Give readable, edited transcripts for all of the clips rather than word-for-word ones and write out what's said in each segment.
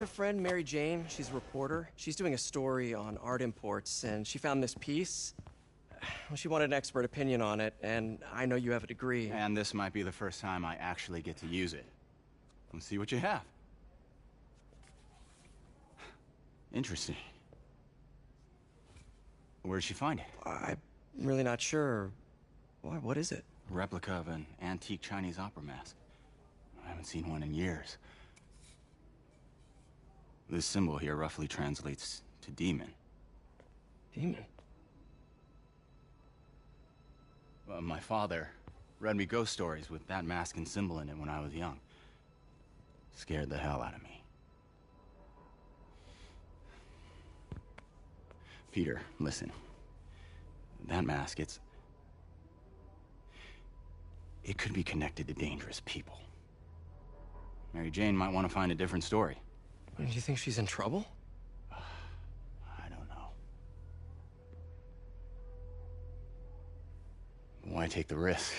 Her friend Mary Jane, she's a reporter. She's doing a story on art imports, and she found this piece. Well, she wanted an expert opinion on it, and I know you have a degree. And this might be the first time I actually get to use it. Let's see what you have. Interesting. Where'd she find it? I'm really not sure. Why, what is it? A replica of an antique Chinese opera mask. I haven't seen one in years. This symbol here roughly translates to demon. Demon? My father read me ghost stories with that mask and symbol in it when I was young. Scared the hell out of me. Peter, listen. That mask, it could be connected to dangerous people. Mary Jane might want to find a different story. Do you think she's in trouble? I don't know. Why take the risk?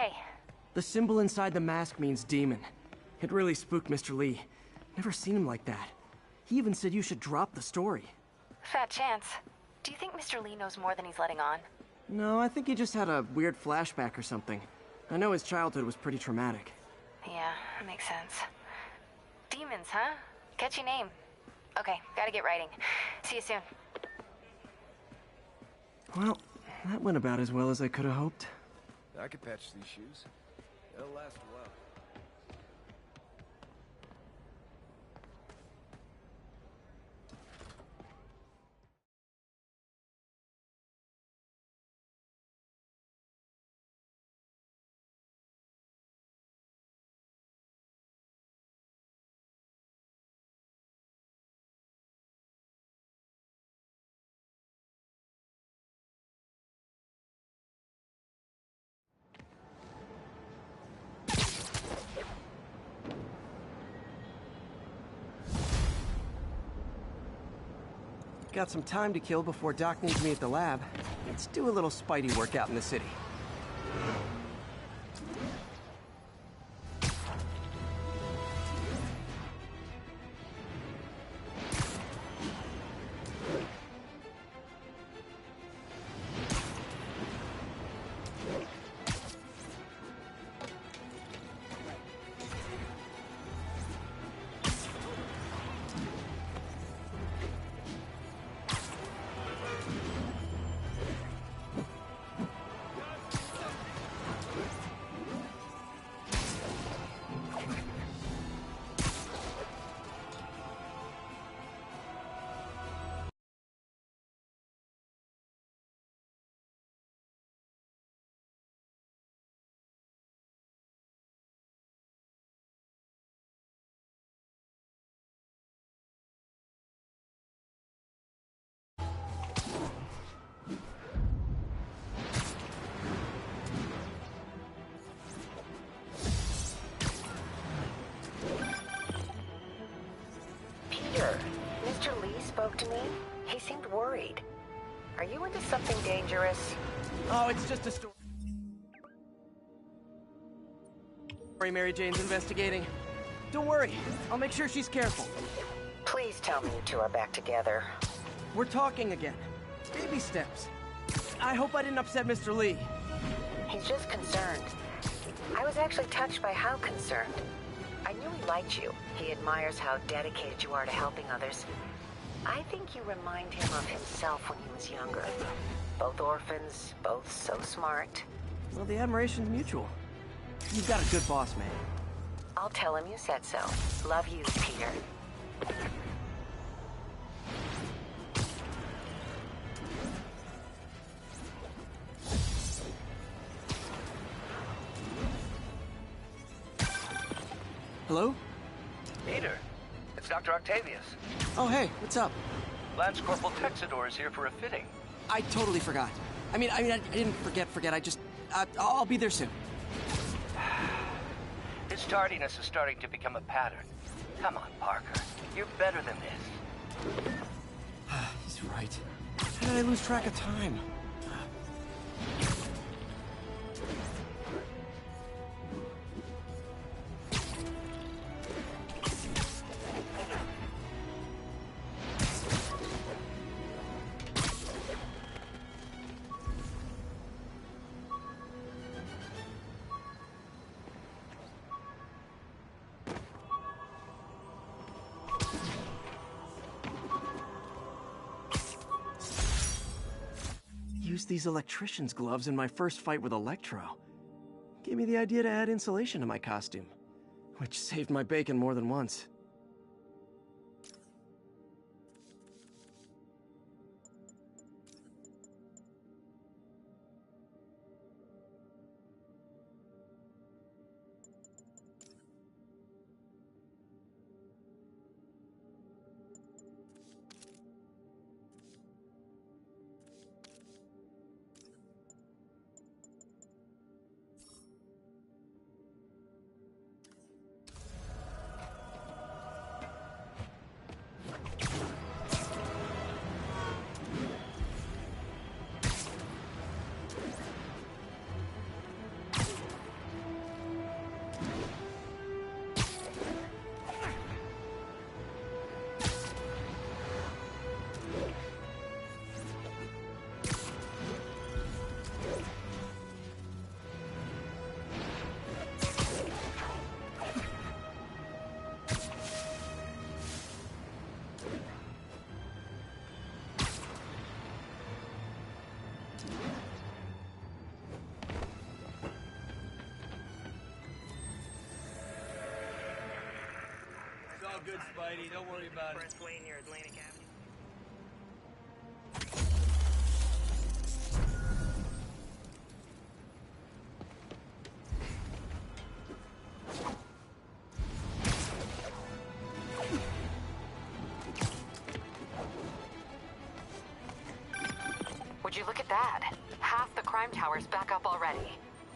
Hey. The symbol inside the mask means demon. It really spooked Mr. Lee. Never seen him like that. He even said you should drop the story. Fat chance. Do you think Mr. Lee knows more than he's letting on? No, I think he just had a weird flashback or something. I know his childhood was pretty traumatic. Yeah, makes sense. Demons, huh? Catchy name. Okay, gotta get writing. See you soon. Well, that went about as well as I could have hoped. I could patch these shoes. They'll last a while. Got some time to kill before Doc needs me at the lab. Let's do a little Spidey workout in the city. spoke to me, he seemed worried. Are you into something dangerous? Oh, it's just a story Mary Jane's investigating. Don't worry, I'll make sure she's careful. Please tell me you two are back together. We're talking again. Baby steps. I hope I didn't upset Mr. Lee. He's just concerned. I was actually touched by how concerned. I knew he liked you. He admires how dedicated you are to helping others. I think you remind him of himself when he was younger. Both orphans, both so smart. Well, the admiration's mutual. You've got a good boss, man. I'll tell him you said so. Love you, Peter. Hello? Peter, it's Dr. Octavius. Oh, hey, what's up? Lance Corporal Texador is here for a fitting. I totally forgot. I didn't forget. I'll be there soon. This tardiness is starting to become a pattern. Come on, Parker. You're better than this. He's right. How did I lose track of time? Used these electrician's gloves in my first fight with Electro. Gave me the idea to add insulation to my costume, which saved my bacon more than once. It's all good, Spidey. Don't worry about it. Wayne near Atlantic Avenue. Would you look at that? Half the crime tower's back up already.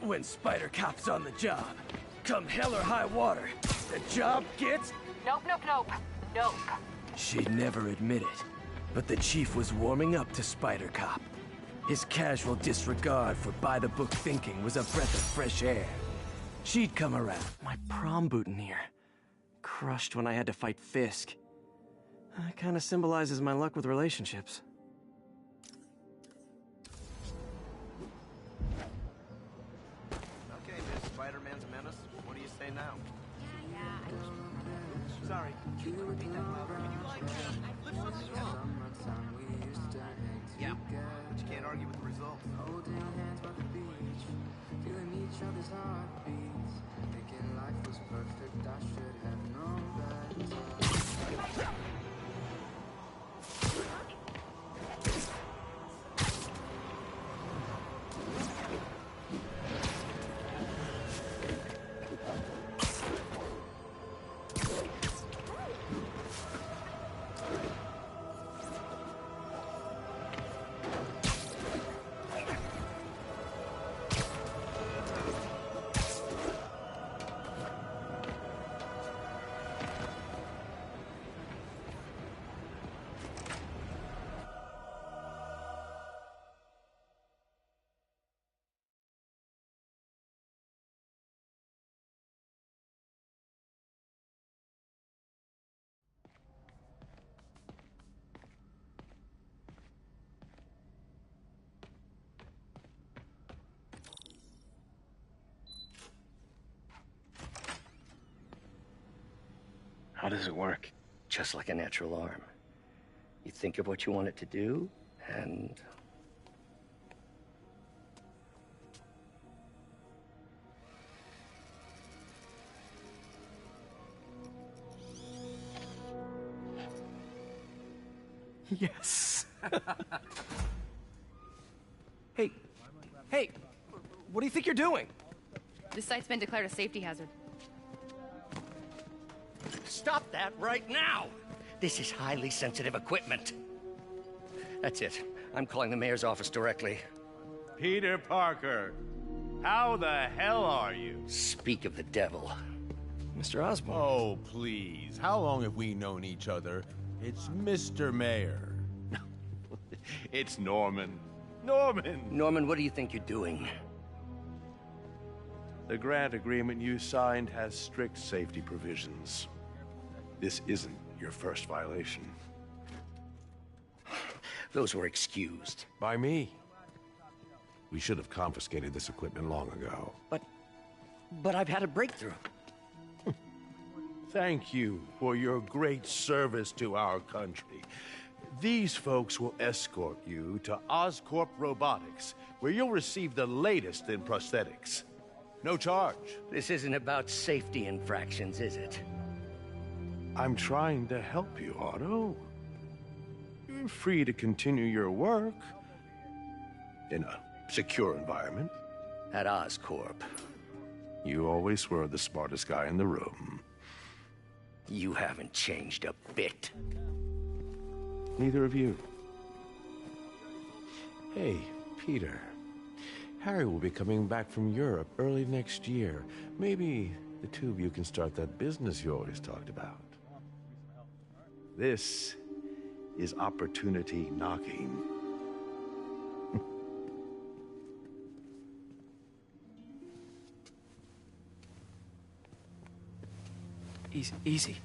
When Spider Cop's on the job, come hell or high water, the job gets... Nope. She'd never admit it, but the chief was warming up to Spider Cop. His casual disregard for by-the-book thinking was a breath of fresh air. She'd come around. My prom boutonniere. Crushed when I had to fight Fisk. That kind of symbolizes my luck with relationships. Okay, Miss Spider-Man's a menace. What do you say now? Sorry. Can you repeat that louder? Can you lift something up? Yeah, but you can't argue with the results. Holding hands by the beach, feeling each other's heartbeats, thinking life was perfect. I should have known better. How does it work? Just like a natural arm. You think of what you want it to do, and... Yes. Hey, hey, what do you think you're doing? This site's been declared a safety hazard. Stop that right now! This is highly sensitive equipment. That's it. I'm calling the mayor's office directly. Peter Parker, how the hell are you? Speak of the devil. Mr. Osborn. Oh, please. How long have we known each other? It's Mr. Mayor. It's Norman. Norman! Norman, what do you think you're doing? The grant agreement you signed has strict safety provisions. This isn't your first violation. Those were excused. By me. We should have confiscated this equipment long ago. But I've had a breakthrough. Thank you for your great service to our country. These folks will escort you to Oscorp Robotics, where you'll receive the latest in prosthetics. No charge. This isn't about safety infractions, is it? I'm trying to help you, Otto. You're free to continue your work in a secure environment. At Oscorp. You always were the smartest guy in the room. You haven't changed a bit. Neither of you. Hey, Peter. Harry will be coming back from Europe early next year. Maybe the two of you can start that business you always talked about. This is opportunity knocking. Easy.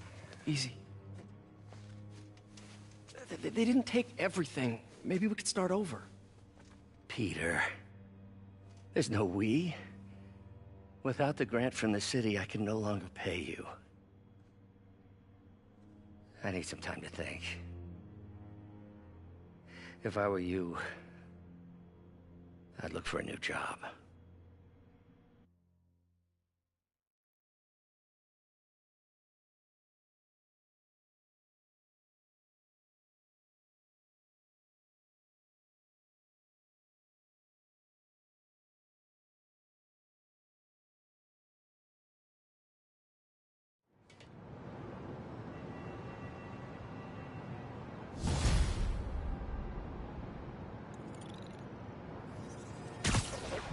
They didn't take everything. Maybe we could start over. Peter, there's no we. Without the grant from the city, I can no longer pay you. I need some time to think. If I were you, I'd look for a new job.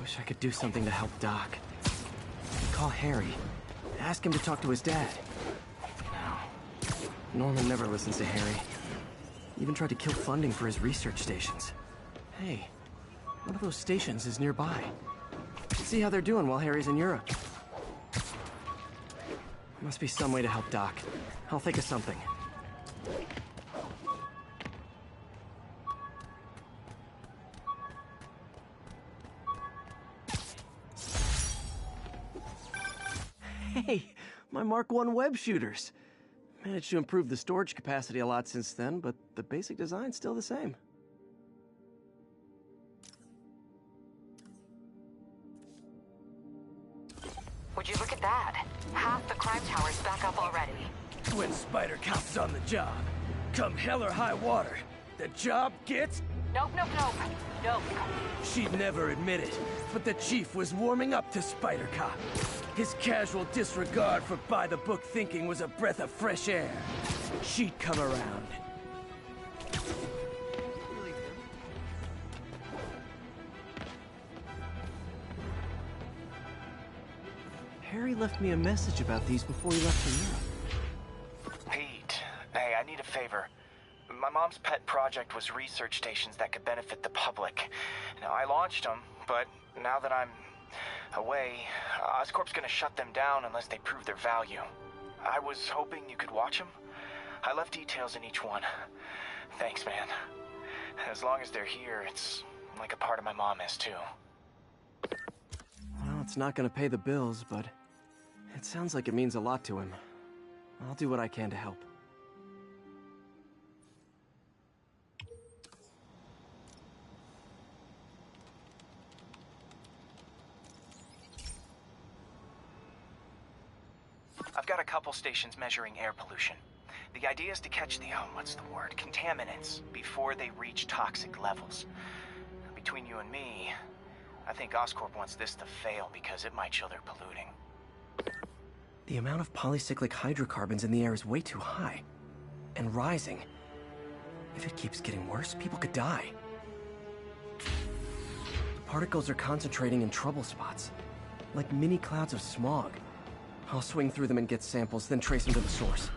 Wish I could do something to help Doc. Call Harry. Ask him to talk to his dad. No. Norman never listens to Harry. Even tried to kill funding for his research stations. Hey, one of those stations is nearby. See how they're doing while Harry's in Europe. Must be some way to help Doc. I'll think of something. Hey, my Mark I web shooters. Managed to improve the storage capacity a lot since then, but the basic design's still the same. Would you look at that? Half the crime tower's back up already. When Spider Cop's on the job, come hell or high water, the job gets... Nope. She'd never admit it, but the chief was warming up to Spider Cop. His casual disregard for by-the-book thinking was a breath of fresh air. She'd come around. Harry left me a message about these before he left for Europe. Pete, hey, I need a favor. My mom's pet project was research stations that could benefit the public. Now, I launched them, but now that I'm away, Oscorp's gonna shut them down unless they prove their value. I was hoping you could watch them. I left details in each one. Thanks, man. As long as they're here, it's like a part of my mom is, too. Well, it's not gonna pay the bills, but it sounds like it means a lot to him. I'll do what I can to help. I've got a couple stations measuring air pollution. The idea is to catch the, what's the word, contaminants before they reach toxic levels. Between you and me, I think Oscorp wants this to fail because it might show they're polluting. The amount of polycyclic hydrocarbons in the air is way too high. And rising. If it keeps getting worse, people could die. The particles are concentrating in trouble spots, like mini clouds of smog. I'll swing through them and get samples, then trace them to the source.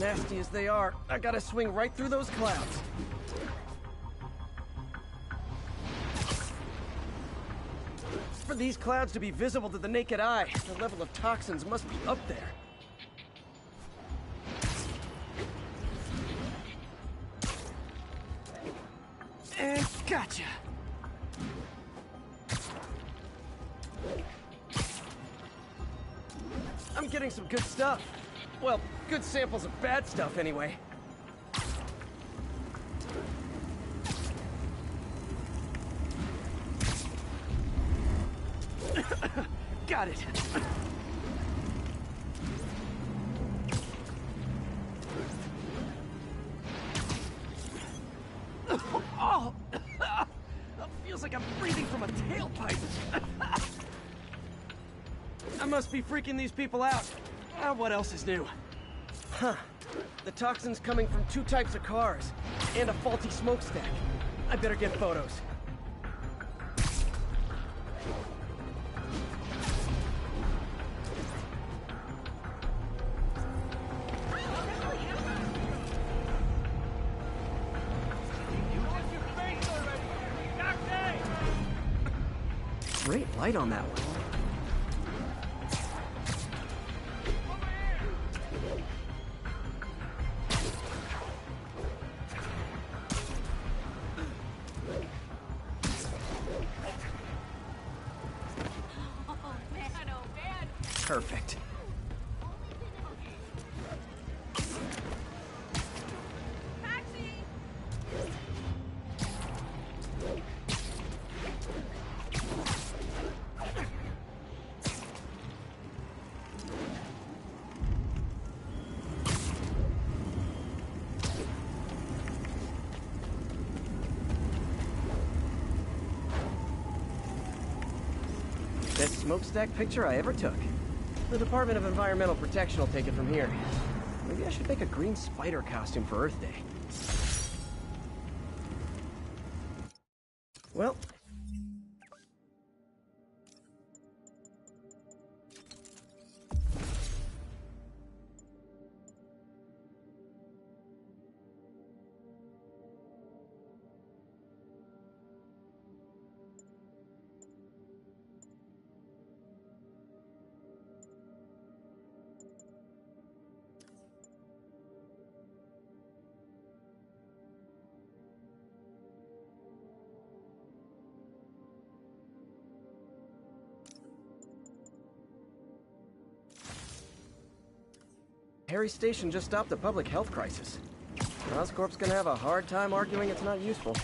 Nasty as they are, I gotta swing right through those clouds. For these clouds to be visible to the naked eye, the level of toxins must be up there. And gotcha! I'm getting some good stuff. Well, good samples of bad stuff, anyway. Got it. Oh! Feels like I'm breathing from a tailpipe. I must be freaking these people out. What else is new? Huh. The toxin's coming from 2 types of cars, and a faulty smokestack. I better get photos. Great light on that one. Perfect. Best smokestack picture I ever took. The Department of Environmental Protection will take it from here. Maybe I should make a green spider costume for Earth Day. Well... Harry's station just stopped a public health crisis. Oscorp's gonna have a hard time arguing it's not useful.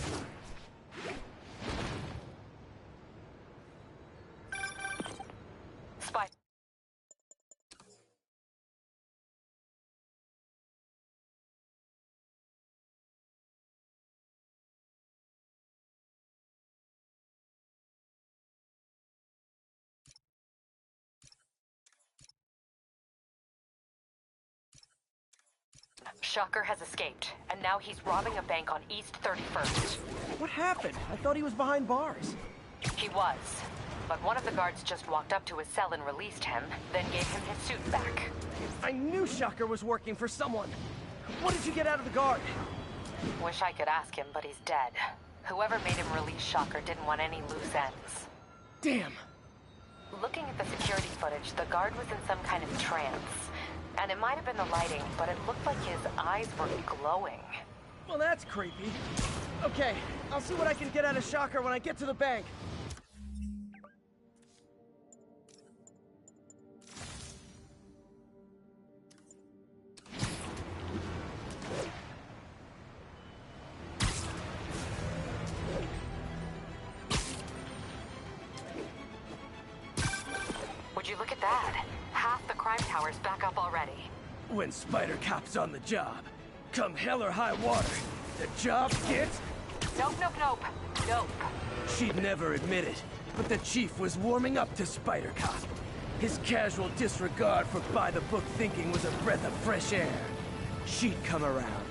Shocker has escaped, and now he's robbing a bank on East 31st. What happened? I thought he was behind bars. He was, but one of the guards just walked up to his cell and released him, then gave him his suit back. I knew Shocker was working for someone. What did you get out of the guard? Wish I could ask him, but he's dead. Whoever made him release Shocker didn't want any loose ends. Damn. Looking at the security footage, the guard was in some kind of trance. And it might have been the lighting, but it looked like his eyes were glowing. Well, that's creepy. Okay, I'll see what I can get out of Shocker when I get to the bank. Would you look at that? Half the crime tower's back up already. When Spider Cop's on the job, come hell or high water, the job gets... Nope, nope, nope. Nope. She'd never admit it, but the Chief was warming up to Spider Cop. His casual disregard for by-the-book thinking was a breath of fresh air. She'd come around.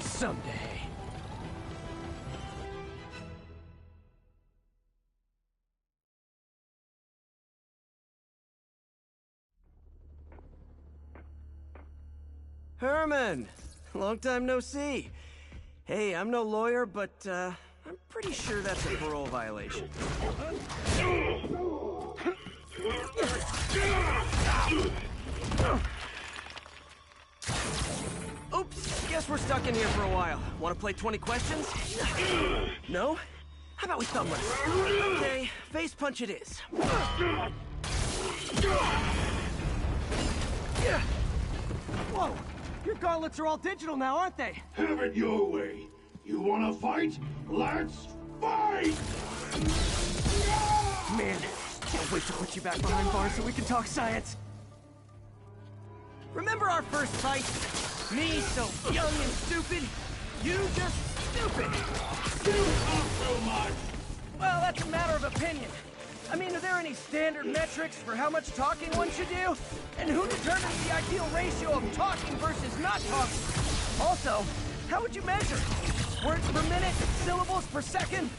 Someday. Herman! Long time no see. Hey, I'm no lawyer, but, I'm pretty sure that's a parole violation. Oops, guess we're stuck in here for a while. Want to play 20 questions? No? How about we thumb wrestle? Okay, face punch it is. Whoa! Your gauntlets are all digital now, aren't they? Have it your way. You wanna fight? Let's fight! Man, can't wait to put you back behind bars so we can talk science. Remember our first fight? Me so young and stupid, you just stupid. You talk so much! Well, that's a matter of opinion. I mean, are there any standard metrics for how much talking one should do? And who determines the ideal ratio of talking versus not talking? Also, how would you measure? Words per minute, syllables per second?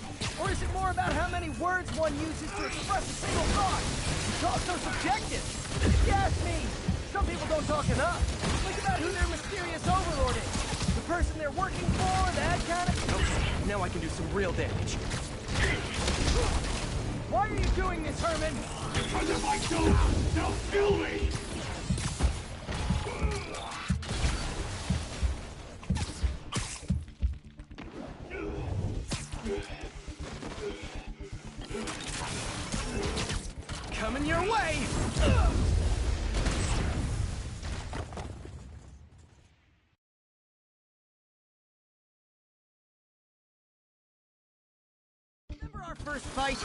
Or is it more about how many words one uses to express a single thought? It's also subjective. If you ask me, some people don't talk enough. Think about who their mysterious overlord is. The person they're working for, that kind of... Okay, now I can do some real damage. Why are you doing this, Herman? Because if I don't, they'll kill me! Coming your way! Remember our first fight?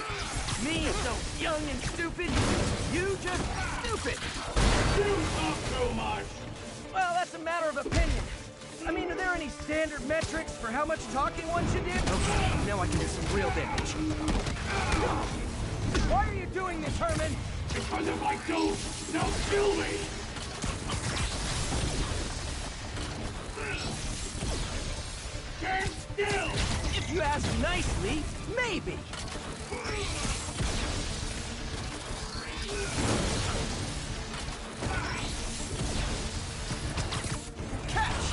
Me so young and stupid, you just stupid! You talk so much! Well, that's a matter of opinion. I mean, are there any standard metrics for how much talking one should do? Okay, now I can do some real damage. Why are you doing this, Herman? Because if I don't, they'll kill me! Stand still! If you ask nicely, maybe. Catch!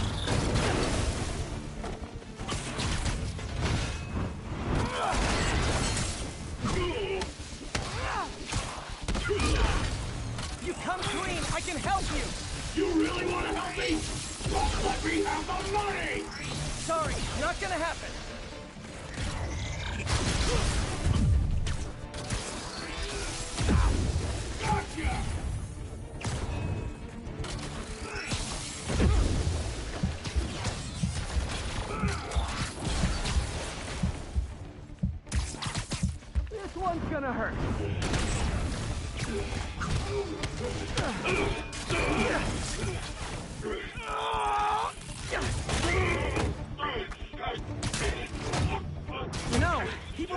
You come clean, I can help you! You really want to help me? Don't let me have the money! Sorry, not gonna happen. Gotcha!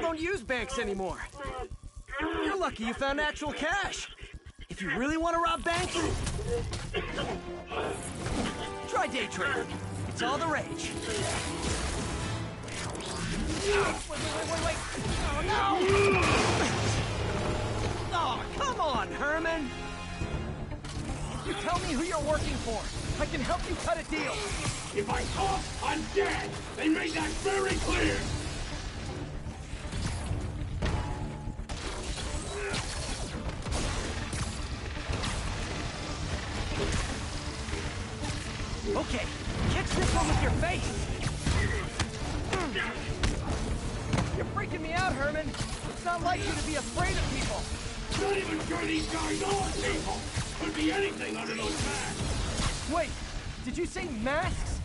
don't use banks anymore. You're lucky you found actual cash. If you really want to rob banks, try day trading. It's all the rage. Wait. Oh, no! Oh, come on, Herman. If you tell me who you're working for, I can help you cut a deal. If I talk, I'm dead! They made that very clear! Okay, catch this one with your face! You're freaking me out, Herman. It's not like you to be afraid of people. Not even sure these guys are people! Could be anything under those masks! Wait, did you say masks?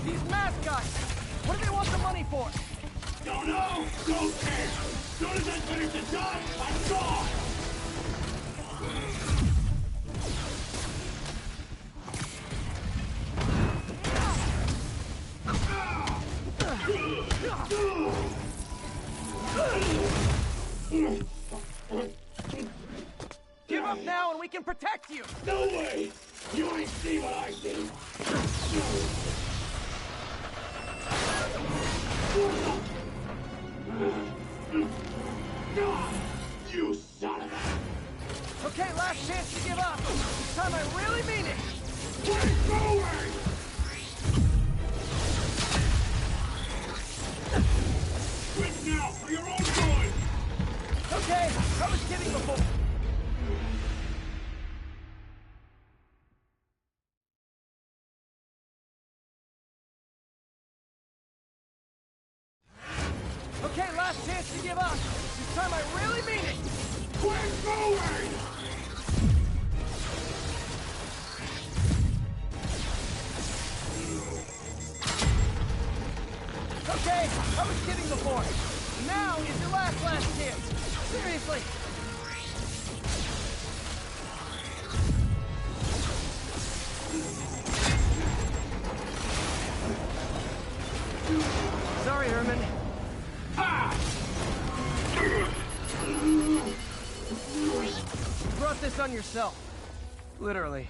These mask guys, what do they want the money for? Don't know! Don't care! Soon as I finish the job, I'm gone! Give up now and we can protect you! No way! You ain't see what I see! You son of a... Okay, last chance to give up. This time I really mean it. Get going! Quit now for your own good! Okay, I was kidding before. Okay, last chance to give up. This time I really mean it. Quit going! Okay, I was kidding before. Now is your last chance. Seriously. Sorry, Herman. You brought this on yourself. Literally.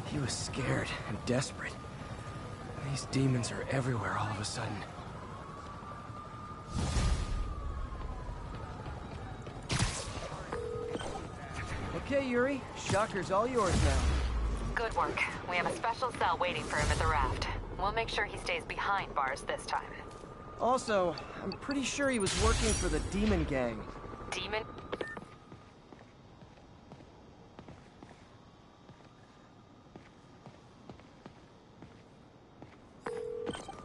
He was scared and desperate. These demons are everywhere all of a sudden. Okay, Yuri. Shocker's all yours now. Good work. We have a special cell waiting for him at the raft. We'll make sure he stays behind bars this time. Also, I'm pretty sure he was working for the Demon Gang. Demon?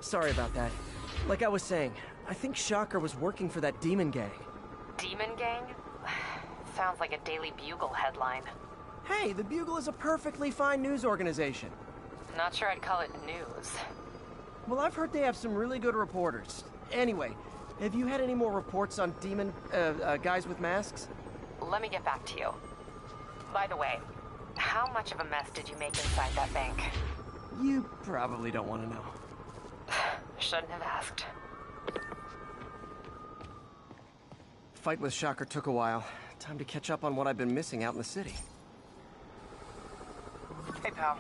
Sorry about that. Like I was saying, I think Shocker was working for that Demon Gang. Demon Gang? Sounds like a Daily Bugle headline. Hey, the Bugle is a perfectly fine news organization. Not sure I'd call it news. Well, I've heard they have some really good reporters. Anyway, have you had any more reports on demon, guys with masks? Let me get back to you. By the way, how much of a mess did you make inside that bank? You probably don't want to know. Shouldn't have asked. Fight with Shocker took a while. Time to catch up on what I've been missing out in the city. Hey, pal.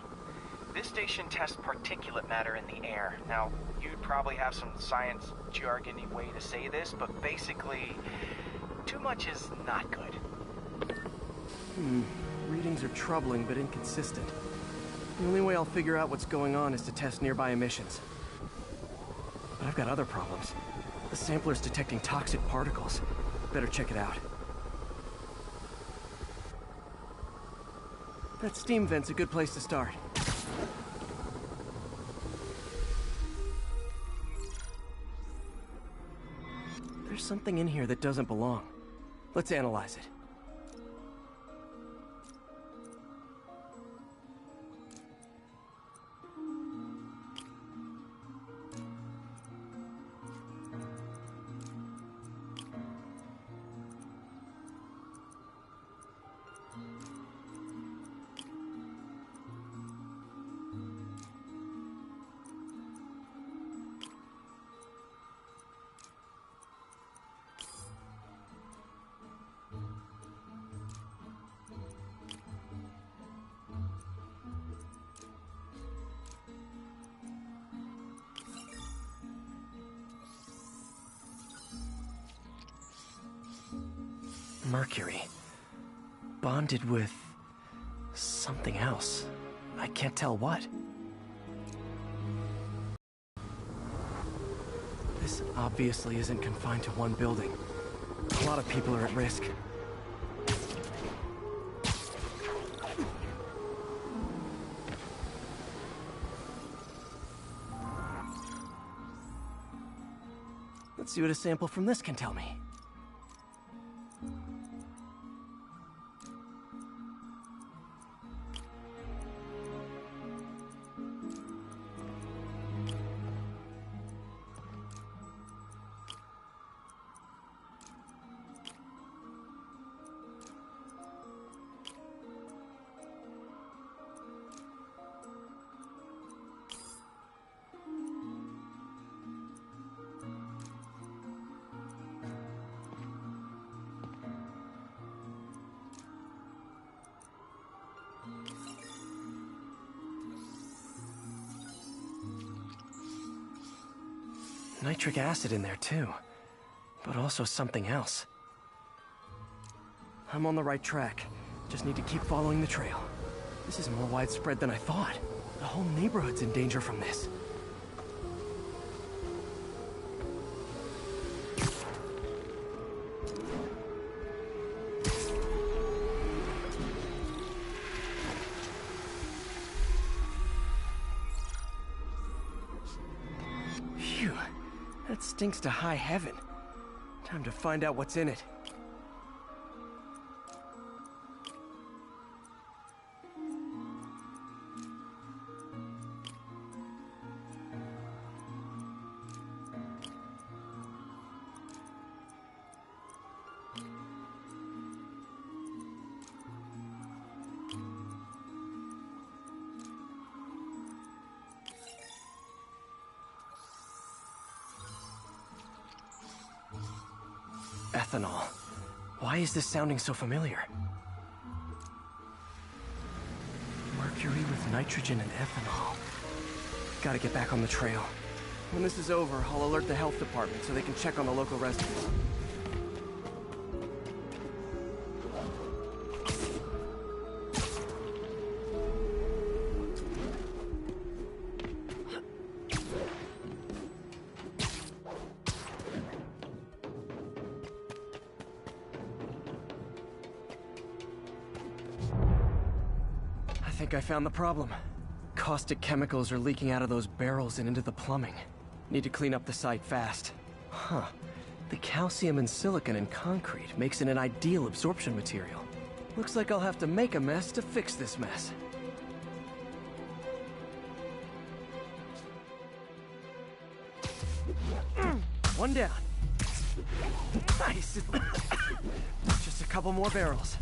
This station tests particulate matter in the air. Now, you'd probably have some science jargony way to say this, but basically, too much is not good. Readings are troubling but inconsistent. The only way I'll figure out what's going on is to test nearby emissions. But I've got other problems. The sampler's detecting toxic particles. Better check it out. That steam vent's a good place to start. There's There's something in here that doesn't belong. Let's analyze it. Mercury. Bonded with something else. I can't tell what. This obviously isn't confined to one building. A lot of people are at risk. Let's see what a sample from this can tell me. Nitric acid in there too, but also something else. I'm on the right track. Just need to keep following the trail. This is more widespread than I thought. The whole neighborhood's in danger from this. Phew. That stinks to high heaven. Time to find out what's in it. Ethanol. Why is this sounding so familiar? Mercury with nitrogen and ethanol. Gotta get back on the trail. When this is over, I'll alert the health department so they can check on the local residents. I think I found the problem. Caustic chemicals are leaking out of those barrels and into the plumbing. Need to clean up the site fast. Huh. The calcium and silicon in concrete makes it an ideal absorption material. Looks like I'll have to make a mess to fix this mess. One down. Nice. Just a couple more barrels.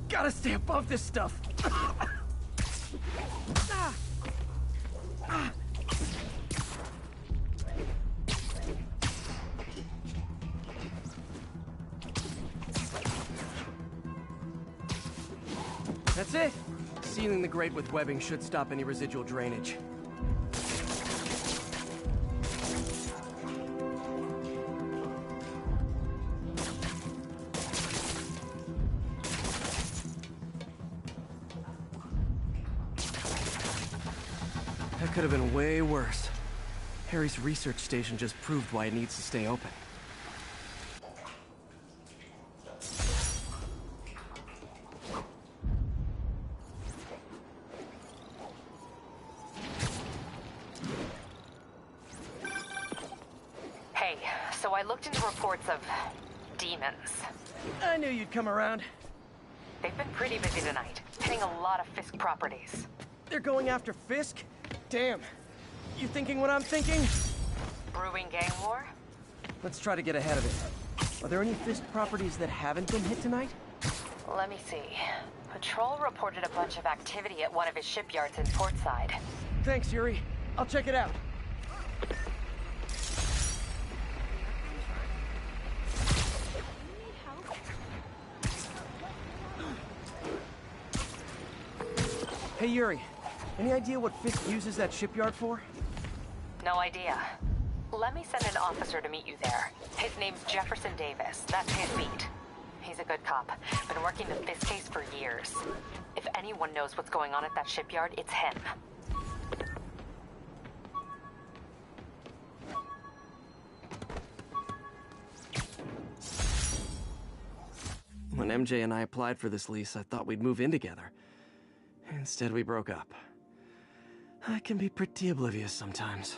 Gotta stay above this stuff. That's it! Sealing the grate with webbing should stop any residual drainage. That could have been way worse. Harry's research station just proved why it needs to stay open. Hey, so I looked into reports of demons. I knew you'd come around. They've been pretty busy tonight, hitting a lot of Fisk properties. They're going after Fisk? Damn. You thinking what I'm thinking? Brewing gang war? Let's try to get ahead of it. Are there any Fisk properties that haven't been hit tonight? Let me see. Patrol reported a bunch of activity at one of his shipyards in Portside. Thanks, Yuri. I'll check it out. Hey, Yuri. Any idea what Fisk uses that shipyard for? No idea. Let me send an officer to meet you there. His name's Jefferson Davis. That's his beat. He's a good cop. Been working the Fisk case for years. If anyone knows what's going on at that shipyard, it's him. When MJ and I applied for this lease, I thought we'd move in together. Instead, we broke up. I can be pretty oblivious sometimes.